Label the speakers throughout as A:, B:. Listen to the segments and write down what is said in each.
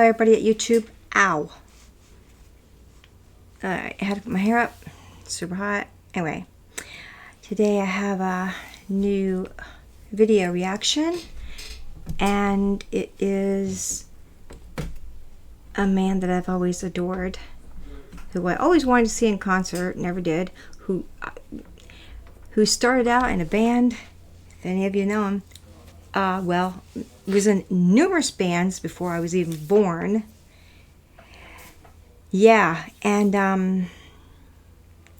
A: everybody at YouTube. Ow. I had to put my hair up. Super hot. Anyway, today I have a new video reaction, and it is a man that I've always adored, who I always wanted to see in concert, never did, who started out in a band, if any of you know him. Well, was in numerous bands before I was even born. Yeah, and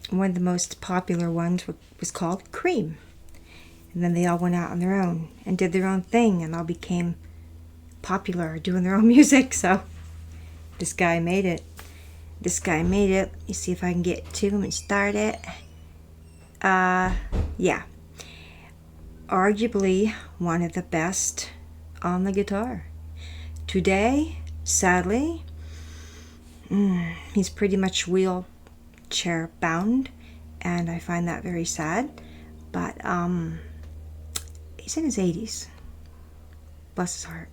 A: one of the most popular ones was called Cream. And then they all went out on their own and did their own thing, and all became popular, doing their own music. So this guy made it. This guy made it. Let me see if I can get to him and start it. Yeah. Arguably one of the best on the guitar. Today, sadly, he's pretty much wheelchair bound, and I find that very sad. But he's in his 80s. Bless his heart.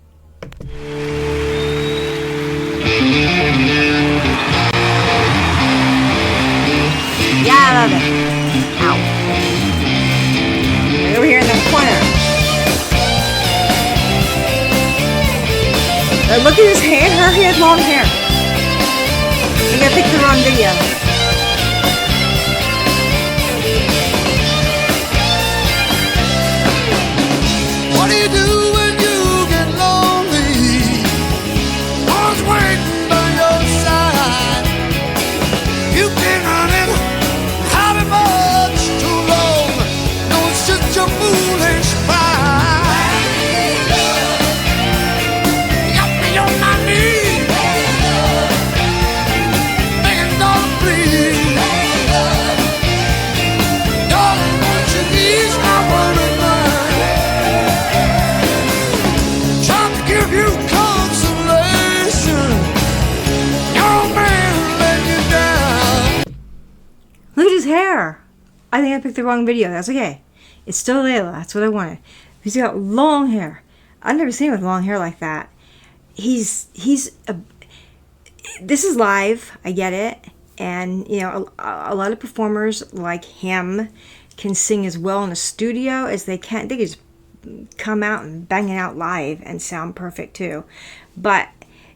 A: Yeah, I love it. Ow. Right over here in the corner. Look at his hair. He has long hair. I picked the wrong video.
B: What do you do when you get lonely? Always waiting by your side. You've been running, having much too long. No, it's just your foolish pride. You got me on my knees, begging, darling, please. Darling, won't you ease my worried mind? Trying to give you consolation. Your old man let you down.
A: Look at his hair. I think I picked the wrong video. That's okay. It's still Layla. That's what I wanted. He's got long hair. I've never seen him with long hair like that. This is live. I get it. And, you know, a lot of performers like him can sing as well in a studio as they can. They can just come out and bang it out live and sound perfect too. But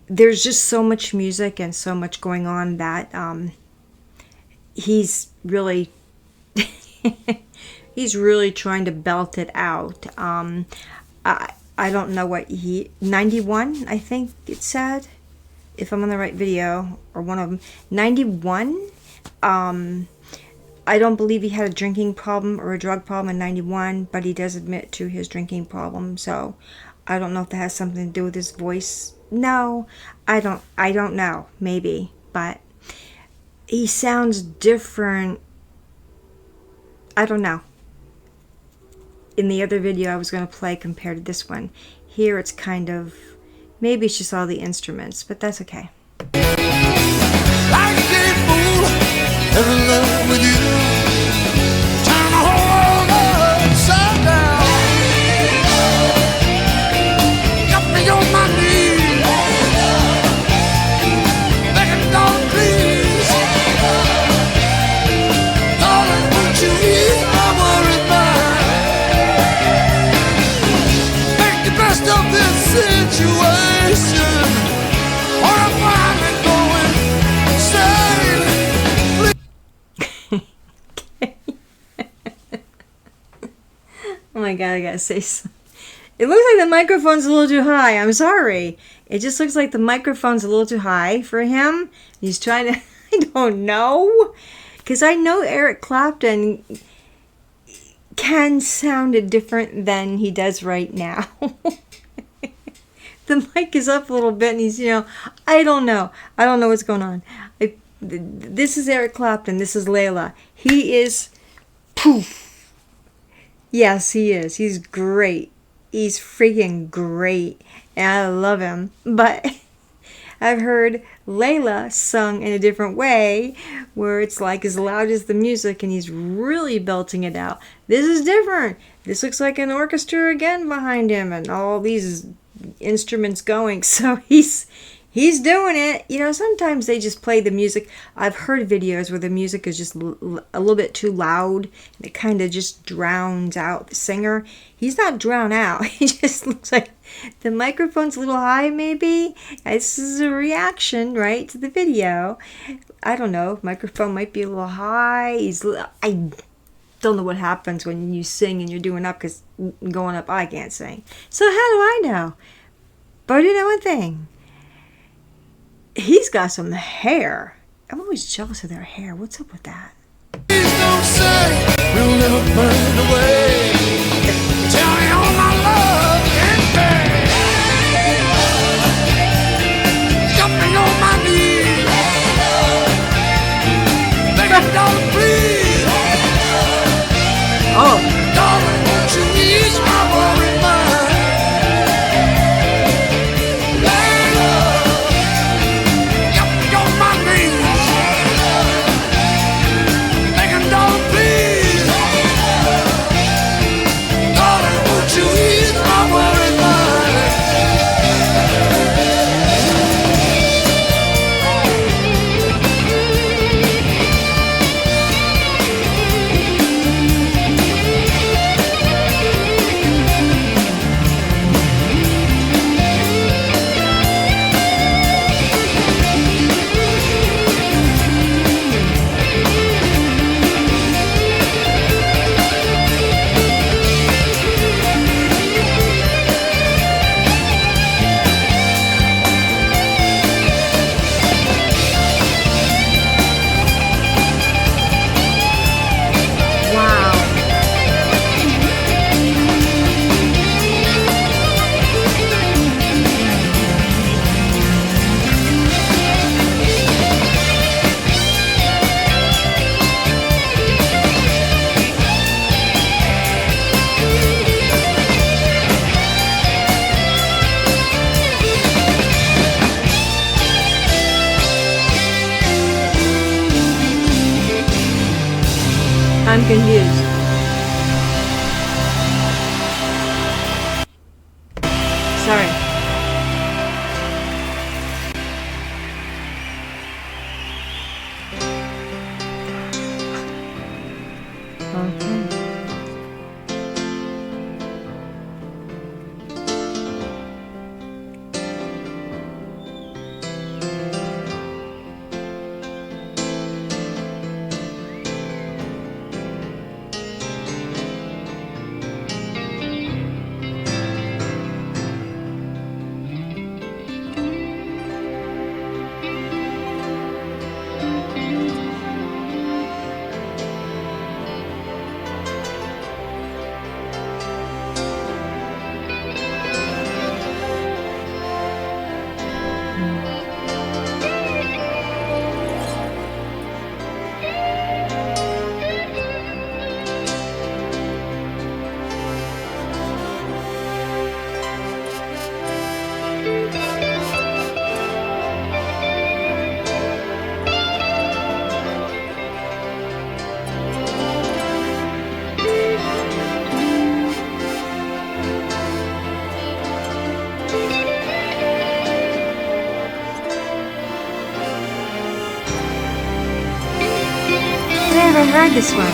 A: there's just so much music and so much going on that he's really he's really trying to belt it out. I don't know what 91, I think it said, if I'm on the right video, or one of them. 91. I don't believe he had a drinking problem or a drug problem in 91, but he does admit to his drinking problem. So I don't know if that has something to do with his voice. No, I don't know. Maybe, but he sounds different. I don't know. In the other video I was going to play compared to this one, here it's kind of, maybe it's just all the instruments, but that's okay.
B: Like a dead fool, I'm in love with you. Turn the whole world upside down. Got me on my knees, begging, darling, please. Darling, won't you ease my worried mind? Make the best of this situation, or I'm finally going insane.
A: Oh my god, I gotta say something. It looks like the microphone's a little too high. I'm sorry. It just looks like the microphone's a little too high for him. He's trying to, I don't know. Because I know Eric Clapton can sound different than he does right now. The mic is up a little bit and he's, you know, I don't know. I don't know what's going on. This is Eric Clapton. This is Layla. He is poof. Yes, he is. He's great. He's freaking great. And I love him. But I've heard Layla sung in a different way, where it's like as loud as the music and he's really belting it out. This is different. This looks like an orchestra again behind him and all these instruments going. So he's He's doing it. You know, sometimes they just play the music. I've heard videos where the music is just a little bit too loud and it kind of just drowns out the singer. He's not drowned out. He just looks like the microphone's a little high, maybe. This is a reaction, right, to the video. I don't know. Microphone might be a little high. I don't know what happens when you sing and you're doing up, because going up, I can't sing. So how do I know? But I do know one thing. He's got some hair. I'm always jealous of their hair. What's up with that?
B: Please don't say we'll never burn away. Tell me all my love and pain. Got me on my knees. Begging, darling, please.
A: Oh,
B: Darling, won't you ease my worried mind? Layla, got me on my knees. Begging, darling, please. Darling, won't you ease my worried mind?
A: wow. I'm confused. Sorry. Okay. I never heard this one.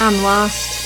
A: I'm lost.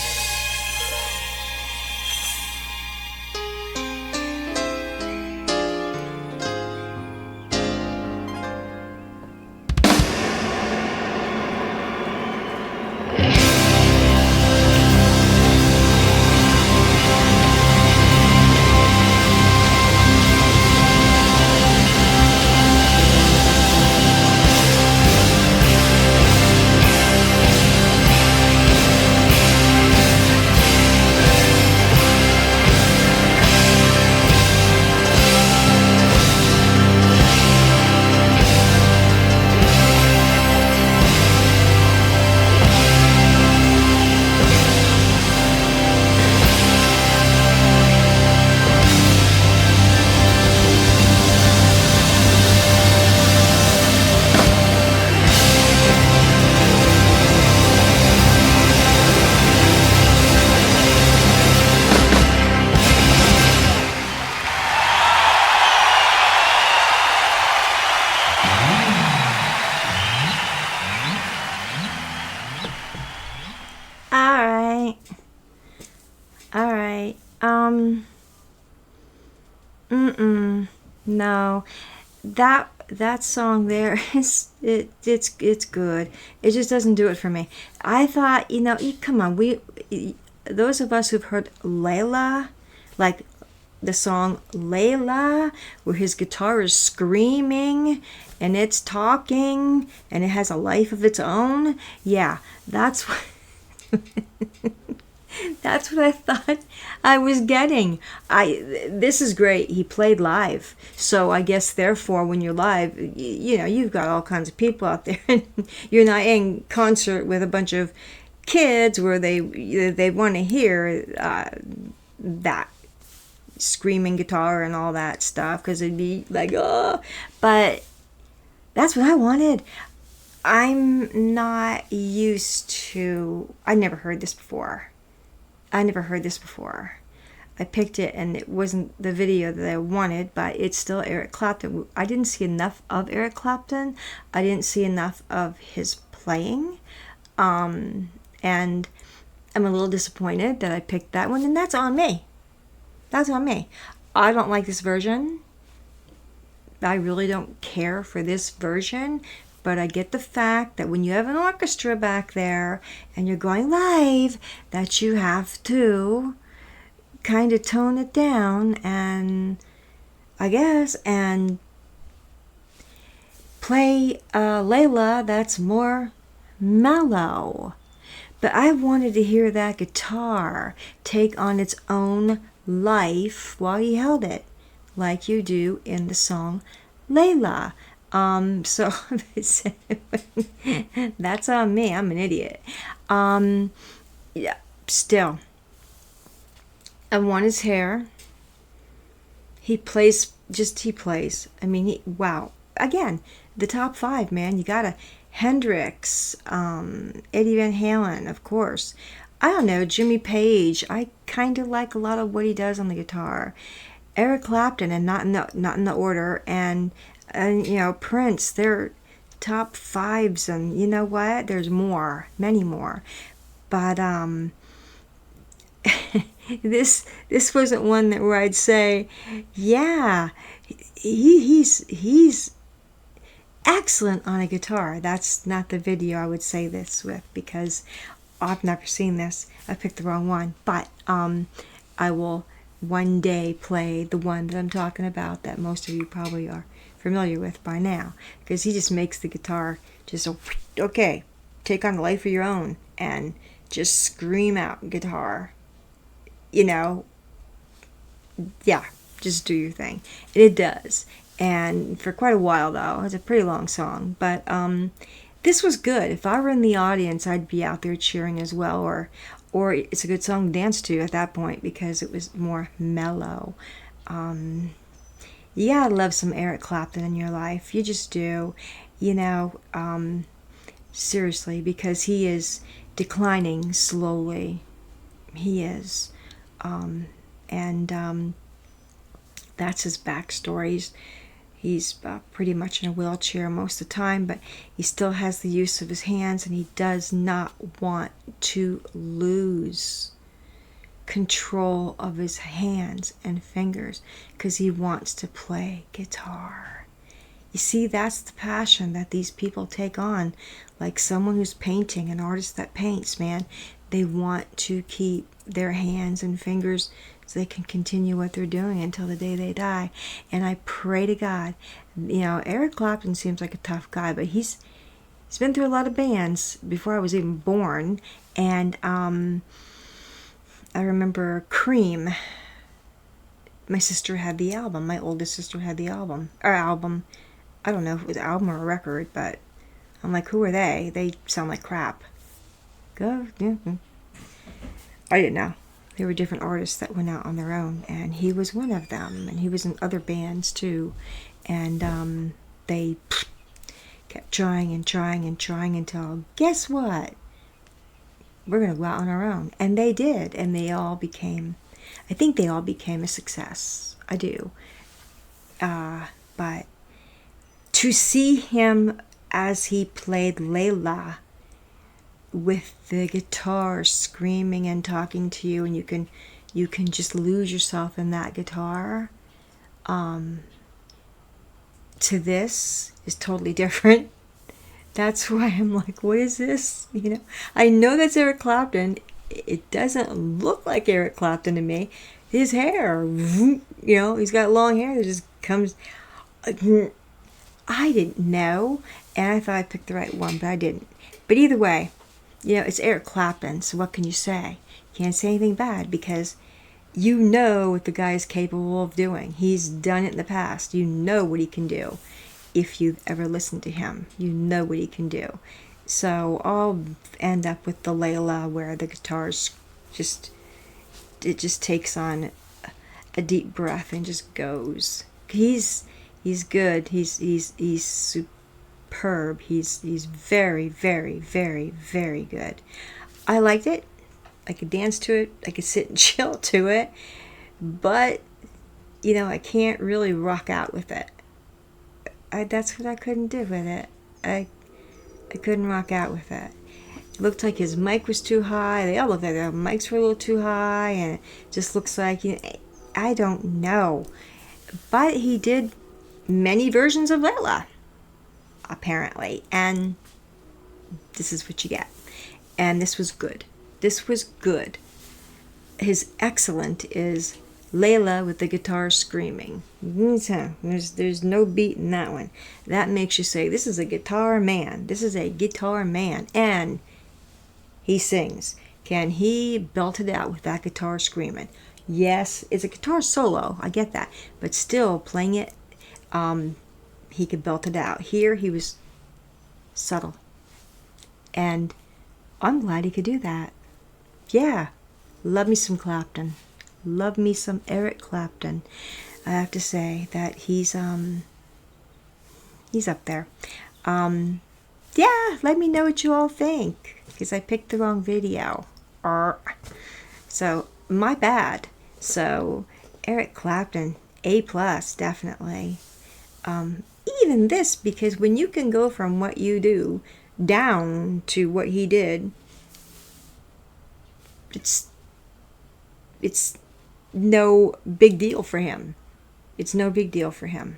A: All right. No, that song there it's good. It just doesn't do it for me. I thought, come on, those of us who've heard Layla, like the song Layla, where his guitar is screaming and it's talking and it has a life of its own. Yeah, that's what. That's what I thought I was getting. This is great. He played live, so I guess therefore, when you're live, you've got all kinds of people out there. You're not in concert with a bunch of kids where they want to hear that screaming guitar and all that stuff, because it'd be like, oh. But that's what I wanted. I'm not used to. I never heard this before. I picked it and it wasn't the video that I wanted, but it's still Eric Clapton. I didn't see enough of Eric Clapton. I didn't see enough of his playing. And I'm a little disappointed that I picked that one, and that's on me. I don't like this version. I really don't care for this version. But I get the fact that when you have an orchestra back there and you're going live, that you have to kind of tone it down and play Layla that's more mellow. But I wanted to hear that guitar take on its own life while he held it, like you do in the song Layla. So that's on me. I'm an idiot. Yeah, still. I want his hair. He plays. I mean, wow. Again, the top 5, man. You gotta Hendrix, Eddie Van Halen, of course. I don't know, Jimmy Page. I kind of like a lot of what he does on the guitar. Eric Clapton, and not in the order, and Prince. They're top 5s, and you know what? There's more, many more. But this wasn't one where I'd say, yeah, he's excellent on a guitar. That's not the video I would say this with, because I've never seen this. I picked the wrong one. But I will one day play the one that I'm talking about, that most of you probably are familiar with by now, because he just makes the guitar just okay, take on a life of your own and just scream out guitar. Yeah, just do your thing. It does. And for quite a while, though. It's a pretty long song, but this was good. If I were in the audience, I'd be out there cheering as well, or it's a good song to dance to at that point, because it was more mellow. You gotta love some Eric Clapton in your life. You just do. Seriously, because he is declining slowly. He is. And that's his backstory. He's pretty much in a wheelchair most of the time, but he still has the use of his hands, and he does not want to lose control of his hands and fingers because he wants to play guitar. You see, that's the passion that these people take on. Like someone who's painting, an artist that paints, man, they want to keep their hands and fingers so they can continue what they're doing until the day they die. And I pray to God, Eric Clapton seems like a tough guy, but he's been through a lot of bands before I was even born. And I remember Cream. My sister had the album. My oldest sister had the album. I don't know if it was an album or a record, but I'm like, who are they? They sound like crap. Go. I didn't know. There were different artists that went out on their own, and he was one of them, and he was in other bands too. And they kept trying until, guess what? We're going to go out on our own. And they did, and I think they all became a success. I do. But to see him as he played Layla with the guitar screaming and talking to you, and you can just lose yourself in that guitar, to this is totally different. That's why I'm like, what is this? I know that's Eric Clapton. It doesn't look like Eric Clapton to me. His hair, he's got long hair that just comes. I didn't know, and I thought I picked the right one, but I didn't. But either way, it's Eric Clapton, so what can you say? Can't say anything bad, because you know what the guy is capable of doing. He's done it in the past. You know what he can do. If you've ever listened to him, you know what he can do. So I'll end up with the Layla, where the guitar's it just takes on a deep breath and just goes. He's good. He's superb. He's very, very, very, very good. I liked it. I could dance to it. I could sit and chill to it. But I can't really rock out with it. That's what I couldn't do with it. I couldn't rock out with it. It looked like his mic was too high. They all looked like their mics were a little too high, and it just looks like, I don't know. But he did many versions of Layla, apparently, and this is what you get. And this was good. This was good. His excellent is Layla with the guitar screaming. There's no beat in that one. That makes you say, this is a guitar man. This is a guitar man. And he sings. Can he belt it out with that guitar screaming? Yes, it's a guitar solo. I get that. But still, playing it, he could belt it out. Here, he was subtle. And I'm glad he could do that. Yeah, love me some Clapton. Love me some Eric Clapton. I have to say that he's up there. Yeah, let me know what you all think, because I picked the wrong video. So, my bad. So, Eric Clapton, A+, definitely. Even this, because when you can go from what you do down to what he did, it's no big deal for him. It's no big deal for him.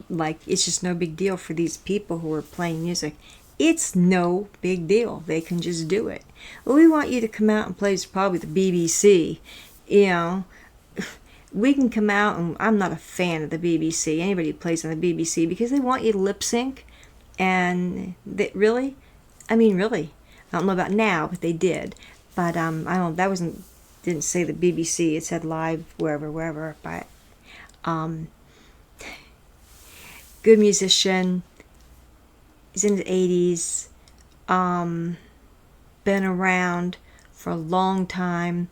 A: Like, it's just no big deal for these people who are playing music. It's no big deal. They can just do it. Well, we want you to come out and play probably the BBC. We can come out, and I'm not a fan of the BBC. Anybody who plays on the BBC, because they want you to lip sync. And really? I mean, really. I don't know about now, but they did. But I don't. That didn't say the BBC. It said live wherever. But good musician. He's in his 80s. Been around for a long time,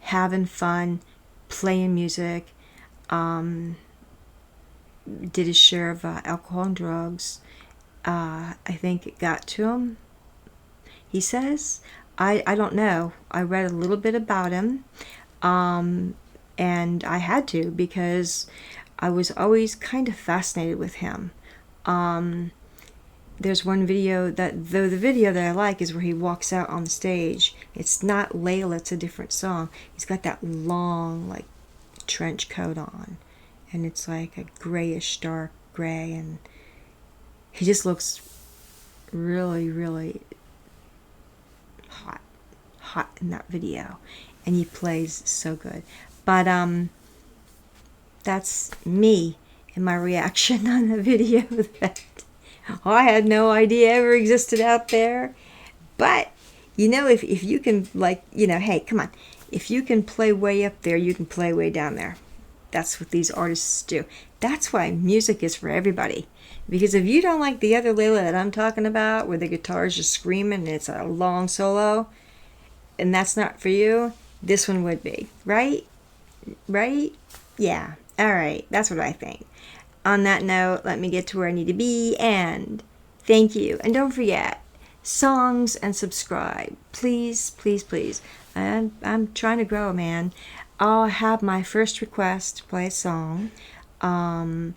A: having fun, playing music. Did his share of alcohol and drugs. I think it got to him. He says. I don't know. I read a little bit about him, and I had to, because I was always kind of fascinated with him. There's one video that, though the video that I like is where he walks out on the stage. It's not Layla, it's a different song. He's got that long, like, trench coat on. And it's like a grayish, dark gray. And he just looks really, really hot in that video. And he plays so good. But, that's me and my reaction on the video that I had no idea ever existed out there. But, if you can, like, hey, come on. If you can play way up there, you can play way down there. That's what these artists do. That's why music is for everybody. Because if you don't like the other Layla that I'm talking about, where the guitar is just screaming and it's a long solo, and that's not for you, this one would be. Right? Right? Yeah. All right. That's what I think. On that note, let me get to where I need to be, and thank you. And don't forget, songs and subscribe. Please, please, please. I'm trying to grow, man. I'll have my first request to play a song that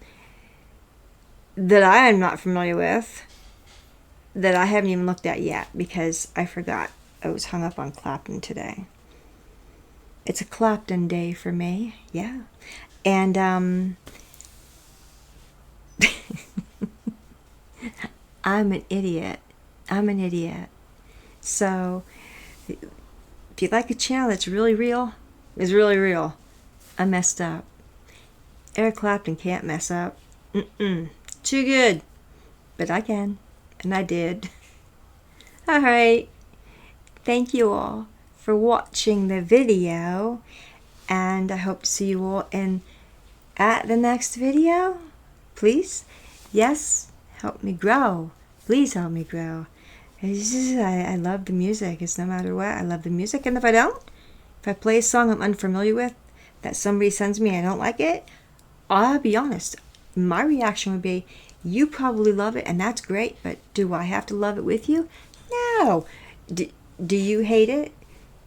A: I am not familiar with, that I haven't even looked at yet because I forgot. I was hung up on Clapton today. It's a Clapton day for me, yeah. And I'm an idiot. So if you like a channel that's really real, is really real, I messed up. Eric Clapton can't mess up. Too good. But I can. And I did. Alright. Thank you all for watching the video. And I hope to see you all at the next video. Please. Yes. Help me grow. Please help me grow. I love the music. It's no matter what. I love the music. And if I don't, if I play a song I'm unfamiliar with that somebody sends me and I don't like it, I'll be honest. My reaction would be, you probably love it and that's great, but do I have to love it with you? No. Do you hate it?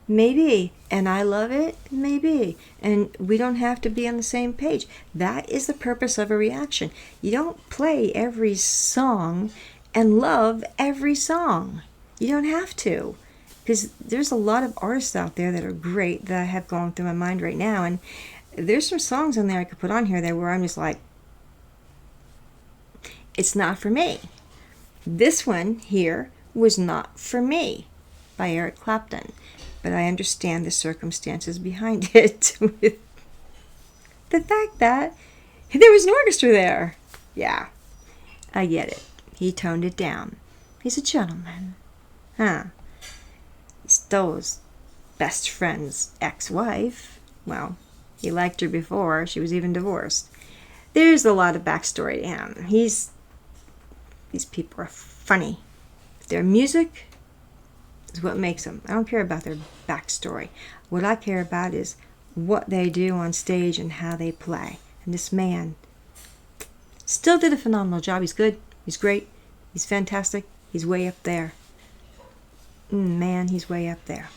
A: Maybe. And I love it? Maybe. And we don't have to be on the same page. That is the purpose of a reaction. You don't play every song and love every song. You don't have to. Because there's a lot of artists out there that are great that I have going through my mind right now. And there's some songs in there I could put on here that where I'm just like, it's not for me. This one here was not for me by Eric Clapton. But I understand the circumstances behind it with the fact that there was an orchestra there. Yeah, I get it. He toned it down. He's a gentleman. Huh. He stole his best friend's ex-wife. Well, he liked her before. She was even divorced. There's a lot of backstory to him. These people are funny. Their music is what makes them. I don't care about their backstory. What I care about is what they do on stage and how they play. And this man still did a phenomenal job. He's good. He's great. He's fantastic. He's way up there. Man, he's way up there.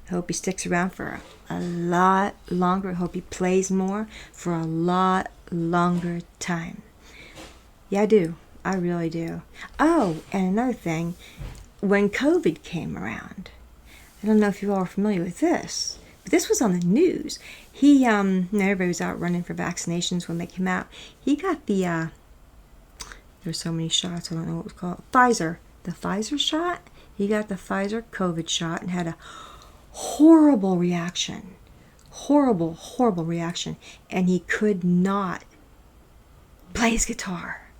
A: I hope he sticks around for a lot longer. I hope he plays more for a lot longer time. Yeah, I do. I really do. Oh, and another thing. When COVID came around, I don't know if you all are familiar with this, but this was on the news. Everybody was out running for vaccinations when they came out. He got there's so many shots, I don't know what it was called, Pfizer. The Pfizer shot? He got the Pfizer COVID shot and had a horrible reaction. Horrible, horrible reaction. And he could not play his guitar.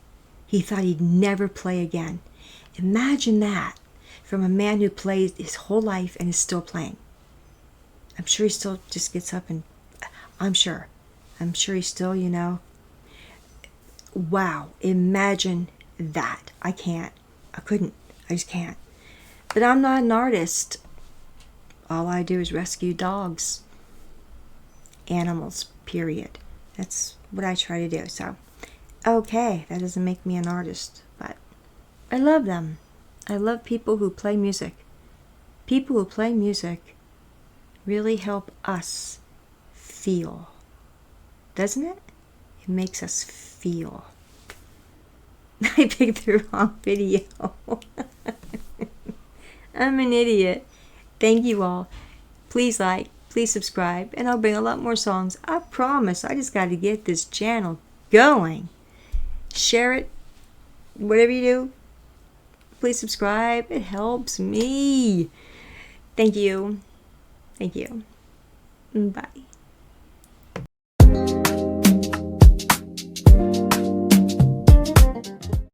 A: He thought he'd never play again. Imagine that. From a man who played his whole life and is still playing. I'm sure he still just gets up and... I'm sure he's still, Wow. Imagine that. I can't. I couldn't. I just can't. But I'm not an artist. All I do is rescue dogs. Animals, period. That's what I try to do. So, okay. That doesn't make me an artist. But I love them. I love people who play music. People who play music really help us feel. Doesn't it? It makes us feel. I picked the wrong video. I'm an idiot. Thank you all. Please like, please subscribe, and I'll bring a lot more songs. I promise. I just got to get this channel going. Share it. Whatever you do, please subscribe. It helps me. Thank you. Thank you. Bye.